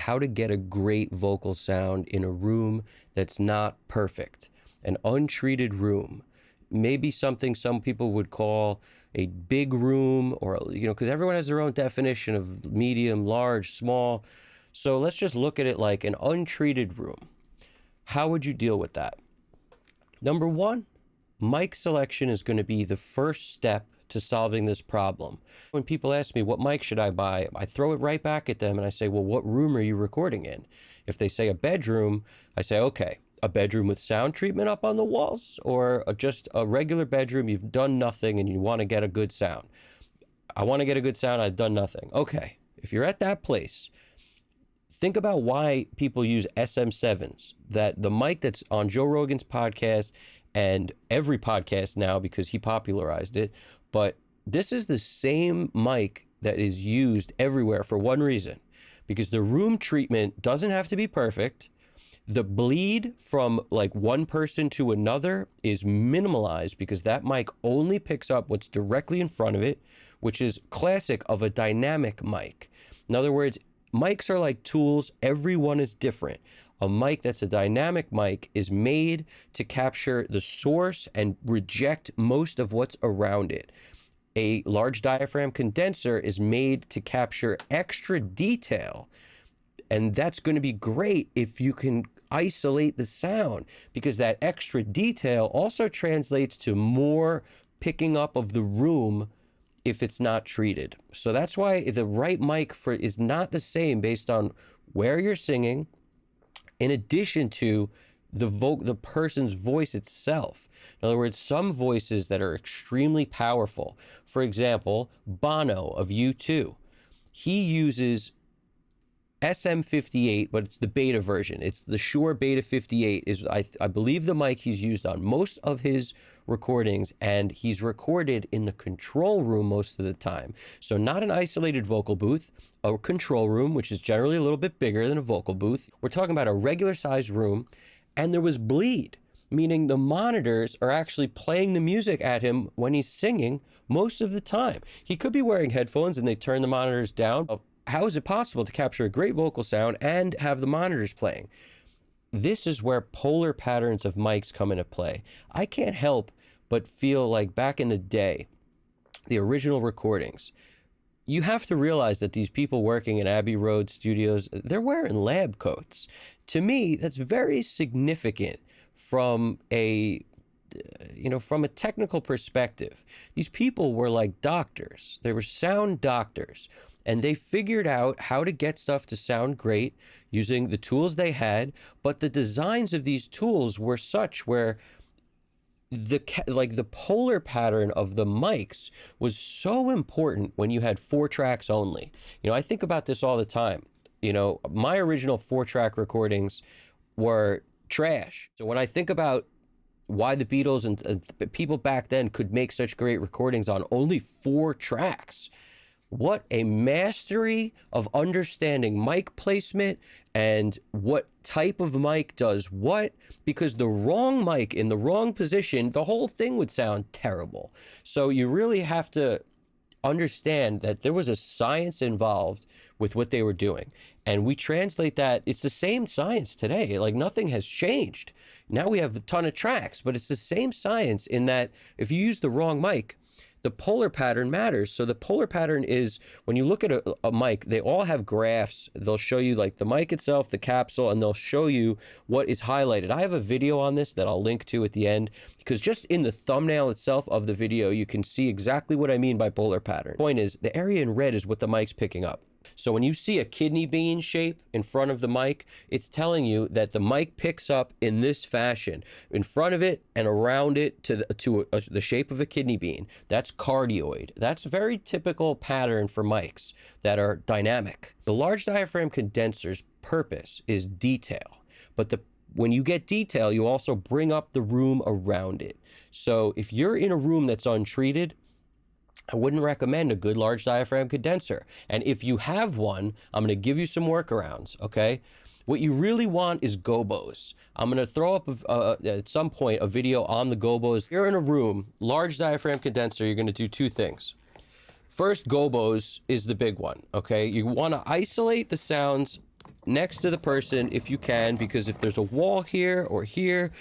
how to get a great vocal sound in a room that's not perfect, an untreated room. Maybe something some people would call a big room, or, because everyone has their own definition of medium, large, small. So let's just look at it like an untreated room. How would you deal with that? Number one, mic selection is going to be the first step to solving this problem. When people ask me, what mic should I buy? I throw it right back at them and I say, well, what room are you recording in? If they say a bedroom, I say, okay, a bedroom with sound treatment up on the walls, or just a regular bedroom, you've done nothing and you want to get a good sound. I want to get a good sound, I've done nothing. Okay, if you're at that place, think about why people use SM7s, that the mic that's on Joe Rogan's podcast and every podcast now because he popularized it. But this is the same mic that is used everywhere for one reason, because the room treatment doesn't have to be perfect. The bleed from like one person to another is minimalized because that mic only picks up what's directly in front of it, which is classic of a dynamic mic. In other words, mics are like tools. Every one is different. A mic that's a dynamic mic is made to capture the source and reject most of what's around it. A large diaphragm condenser is made to capture extra detail. And that's going to be great if you can isolate the sound, because that extra detail also translates to more picking up of the room if it's not treated. So that's why the right mic for is not the same based on where you're singing, in addition to the person's voice itself. In other words, some voices that are extremely powerful. For example, Bono of U2. He uses SM58, but it's the beta version. It's the Shure Beta 58 is, I believe, the mic he's used on most of his recordings, and he's recorded in the control room most of the time. So not an isolated vocal booth, a control room, which is generally a little bit bigger than a vocal booth. We're talking about a regular sized room, and there was bleed, meaning the monitors are actually playing the music at him when he's singing most of the time. He could be wearing headphones and they turn the monitors down. How is it possible to capture a great vocal sound and have the monitors playing? This is where polar patterns of mics come into play. I can't help but feel like back in the day, the original recordings, you have to realize that these people working in Abbey Road studios, they're wearing lab coats. To me, that's very significant from a technical perspective. These people were like doctors. They were sound doctors. And they figured out how to get stuff to sound great using the tools they had. But the designs of these tools were such where the polar pattern of the mics was so important when you had 4 tracks only. I think about this all the time. My original 4-track recordings were trash. So when I think about why the Beatles and people back then could make such great recordings on only 4 tracks, what a mastery of understanding mic placement and what type of mic does what, because the wrong mic in the wrong position, the whole thing would sound terrible. So you really have to understand that there was a science involved with what they were doing. And we translate that, it's the same science today. Like nothing has changed. Now we have a ton of tracks, but it's the same science in that if you use the wrong mic, the polar pattern matters. So the polar pattern is, when you look at a mic, they all have graphs. They'll show you like the mic itself, the capsule, and they'll show you what is highlighted. I have a video on this that I'll link to at the end, because just in the thumbnail itself of the video, you can see exactly what I mean by polar pattern. The point is, the area in red is what the mic's picking up. So when you see a kidney bean shape in front of the mic, it's telling you that the mic picks up in this fashion, in front of it and around it to the shape of a kidney bean. That's cardioid. That's a very typical pattern for mics that are dynamic. The large diaphragm condenser's purpose is detail, but when you get detail, you also bring up the room around it. So if you're in a room that's untreated, I wouldn't recommend a good large diaphragm condenser. And if you have one, I'm going to give you some workarounds, okay? What you really want is gobos. I'm going to throw up at some point a video on the gobos. If you're in a room, large diaphragm condenser, you're going to do 2 things. First, gobos is the big one, okay? You want to isolate the sounds next to the person if you can, because if there's a wall here or here,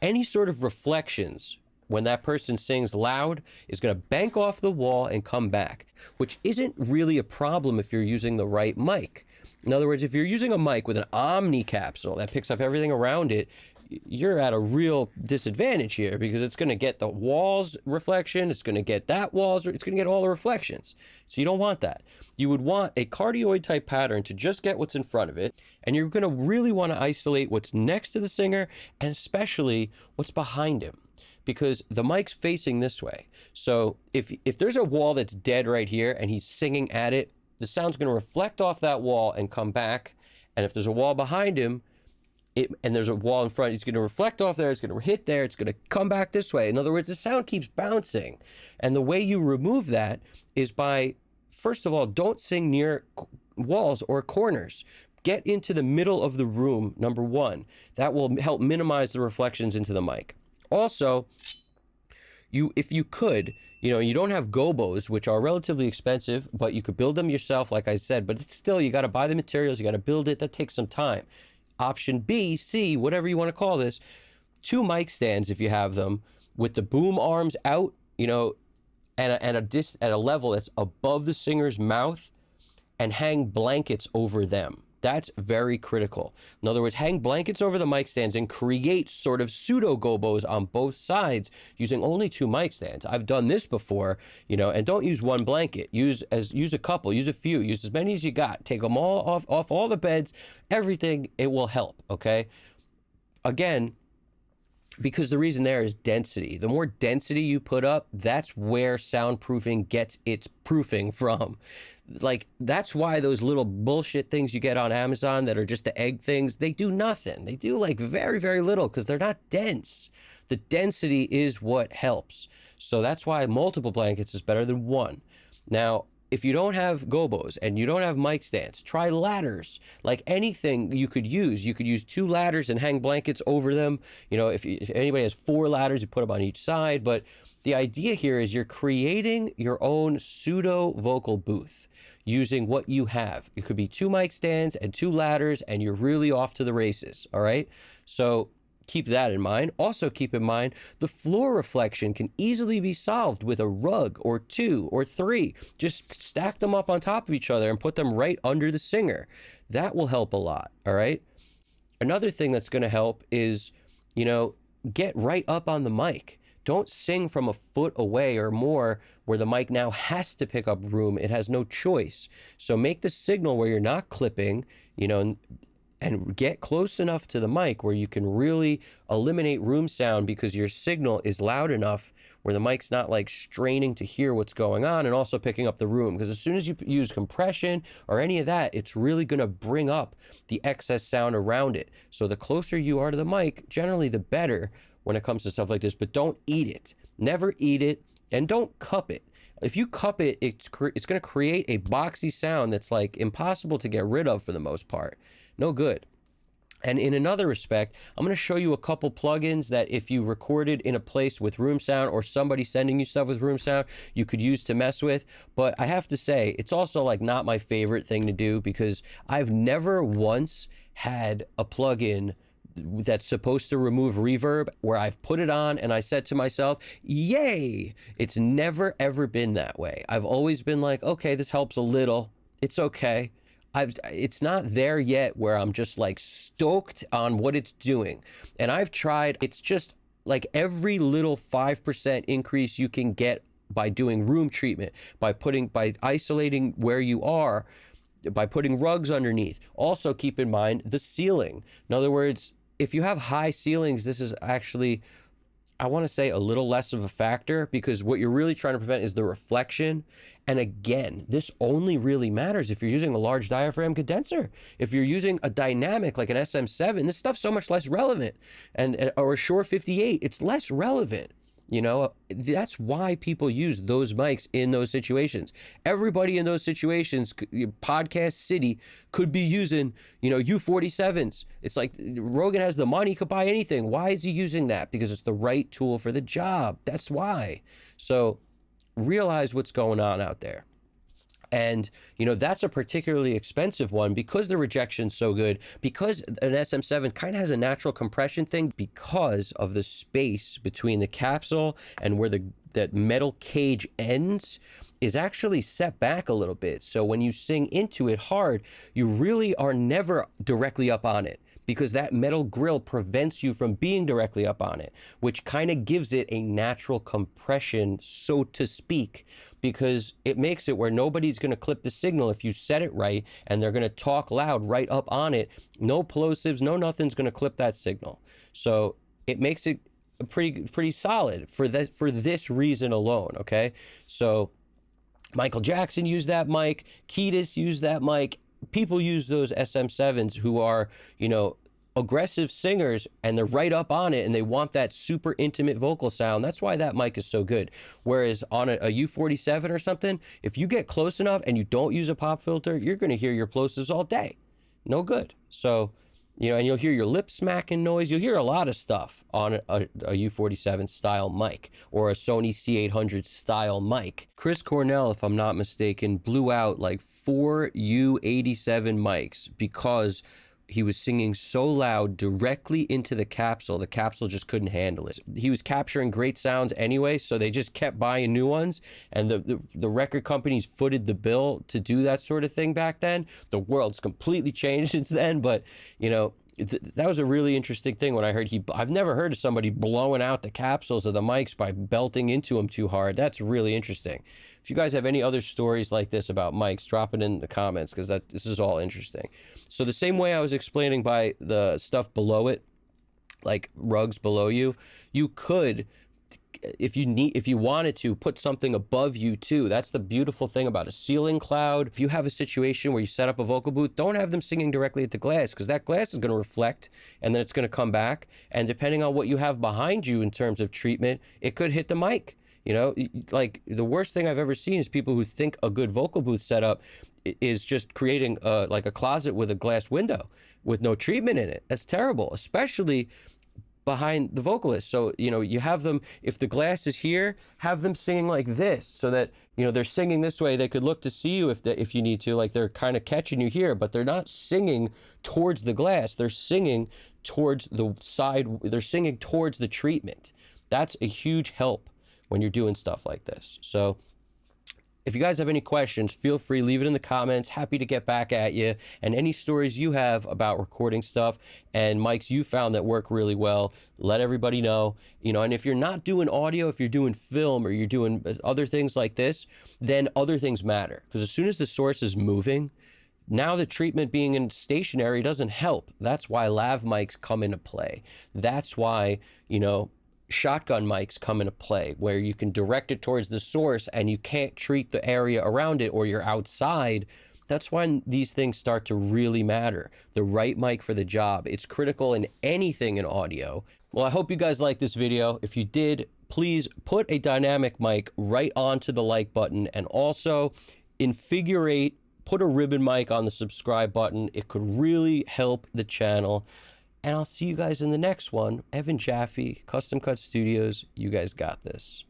any sort of reflections when that person sings loud is going to bank off the wall and come back, which isn't really a problem if you're using the right mic. In other words, if you're using a mic with an omni capsule that picks up everything around it, you're at a real disadvantage here, because it's going to get the walls reflection, it's going to get that walls, it's going to get all the reflections. So you don't want that. You would want a cardioid type pattern to just get what's in front of it, and you're going to really want to isolate what's next to the singer and especially what's behind him, because the mic's facing this way. So if there's a wall that's dead right here and he's singing at it, the sound's going to reflect off that wall and come back. And if there's a wall behind him, and there's a wall in front, he's going to reflect off there, it's going to hit there, it's going to come back this way. In other words, the sound keeps bouncing. And the way you remove that is by, first of all, don't sing near walls or corners. Get into the middle of the room, number one. That will help minimize the reflections into the mic. Also, if you could, you don't have gobos, which are relatively expensive, but you could build them yourself, like I said, but it's still, you got to buy the materials, you got to build it, that takes some time. Option B, C, whatever you want to call this, 2 mic stands if you have them, with the boom arms out, at a level that's above the singer's mouth, and hang blankets over them. That's very critical. In other words, hang blankets over the mic stands and create sort of pseudo gobos on both sides using only 2 mic stands. I've done this before, and don't use one blanket. Use a couple, use a few, use as many as you got. Take them all off all the beds, everything. It will help, okay? Again, because the reason there is density. The more density you put up, that's where soundproofing gets its proofing from. Like, that's why those little bullshit things you get on Amazon that are just the egg things, they do nothing. They do like very, very little because they're not dense. The density is what helps. So that's why multiple blankets is better than one. Now, if you don't have gobos and you don't have mic stands, try ladders. Like anything you could use 2 ladders and hang blankets over them. If anybody has 4 ladders, you put them on each side. But the idea here is you're creating your own pseudo vocal booth using what you have. It could be 2 mic stands and 2 ladders, and you're really off to the races. All right. So keep that in mind. Also keep in mind the floor reflection can easily be solved with a rug or 2 or 3. Just stack them up on top of each other and put them right under the singer. That will help a lot. All right. Another thing that's going to help is, get right up on the mic. Don't sing from a foot away or more where the mic now has to pick up room. It has no choice. So make the signal where you're not clipping, and get close enough to the mic where you can really eliminate room sound, because your signal is loud enough where the mic's not like straining to hear what's going on and also picking up the room. Because as soon as you use compression or any of that, it's really going to bring up the excess sound around it. So the closer you are to the mic, generally the better when it comes to stuff like this. But don't eat it. Never eat it, and don't cup it. If you cup it, it's going to create a boxy sound that's like impossible to get rid of for the most part. No good. And in another respect, I'm going to show you a couple plugins that if you recorded in a place with room sound or somebody sending you stuff with room sound, you could use to mess with. But I have to say, it's also like not my favorite thing to do, because I've never once had a plugin that's supposed to remove reverb where I've put it on and I said to myself, yay. It's never ever been that way. I've always been like, okay, this helps a little. It's okay. It's not there yet where I'm just like stoked on what it's doing. And I've tried, it's just like every little 5% increase you can get by doing room treatment, by isolating where you are, by putting rugs underneath. Also keep in mind the ceiling. In other words, if you have high ceilings, this is actually, I want to say, a little less of a factor, because what you're really trying to prevent is the reflection. And again, this only really matters if you're using a large diaphragm condenser. If you're using a dynamic like an SM7, this stuff's so much less relevant. Or a Shure 58, it's less relevant. That's why people use those mics in those situations. Everybody in those situations, podcast city, could be using, U47s. It's like Rogan has the money, he could buy anything. Why is he using that? Because it's the right tool for the job. That's why. So realize what's going on out there. And, you know, that's a particularly expensive one because the rejection's so good, because an SM7 kind of has a natural compression thing because of the space between the capsule and where that metal cage ends is actually set back a little bit. So when you sing into it hard, you really are never directly up on it, because that metal grill prevents you from being directly up on it, which kind of gives it a natural compression, so to speak, because it makes it where nobody's going to clip the signal if you set it right, and they're going to talk loud right up on it. No plosives, no nothing's going to clip that signal. So it makes it pretty solid for this reason alone, okay? So Michael Jackson used that mic, Kiedis used that mic. People use those SM7s who are, you know, aggressive singers, and they're right up on it and they want that super intimate vocal sound. That's why that mic is so good. Whereas on a U47 or something, if you get close enough and you don't use a pop filter, you're going to hear your plosives all day. No good. So, you know, and you'll hear your lip smacking noise. You'll hear a lot of stuff on a U47 style mic or a Sony C800 style mic. Chris Cornell, if I'm not mistaken, blew out like 4 U87 mics because he was singing so loud directly into the capsule. The capsule just couldn't handle it. He was capturing great sounds anyway, so they just kept buying new ones. And the record companies footed the bill to do that sort of thing back then. The world's completely changed since then, but, you know, that was a really interesting thing when I heard I've never heard of somebody blowing out the capsules of the mics by belting into them too hard. That's really interesting. If you guys have any other stories like this about mics, drop it in the comments, because this is all interesting. So the same way I was explaining by the stuff below it, like rugs below you, you could, if you wanted to, put something above you too. That's the beautiful thing about a ceiling cloud. If you have a situation where you set up a vocal booth, don't have them singing directly at the glass, because that glass is going to reflect and then it's going to come back. And depending on what you have behind you in terms of treatment, it could hit the mic. You know, like the worst thing I've ever seen is people who think a good vocal booth setup is just creating like a closet with a glass window with no treatment in it. That's terrible, especially behind the vocalist. So, you know, you have them, if the glass is here, have them singing like this, so that, you know, they're singing this way. They could look to see you if you need to, like they're kind of catching you here, but they're not singing towards the glass. They're singing towards the side. They're singing towards the treatment. That's a huge help when you're doing stuff like this. So if you guys have any questions, feel free, leave it in the comments. Happy to get back at you. And any stories you have about recording stuff and mics you found that work really well, let everybody know. You know, and if you're not doing audio, if you're doing film or you're doing other things like this, then other things matter. Because as soon as the source is moving, now the treatment being in stationary doesn't help. That's why lav mics come into play. That's why, you know, shotgun mics come into play, where you can direct it towards the source and you can't treat the area around it, or you're outside. That's when these things start to really matter. The right mic for the job. It's critical in anything in audio. Well, I hope you guys liked this video. If you did, please put a dynamic mic right onto the like button, and also in figure 8, put a ribbon mic on the subscribe button. It could really help the channel. And I'll see you guys in the next one. Evan Jaffe, Custom Cut Studios. You guys got this.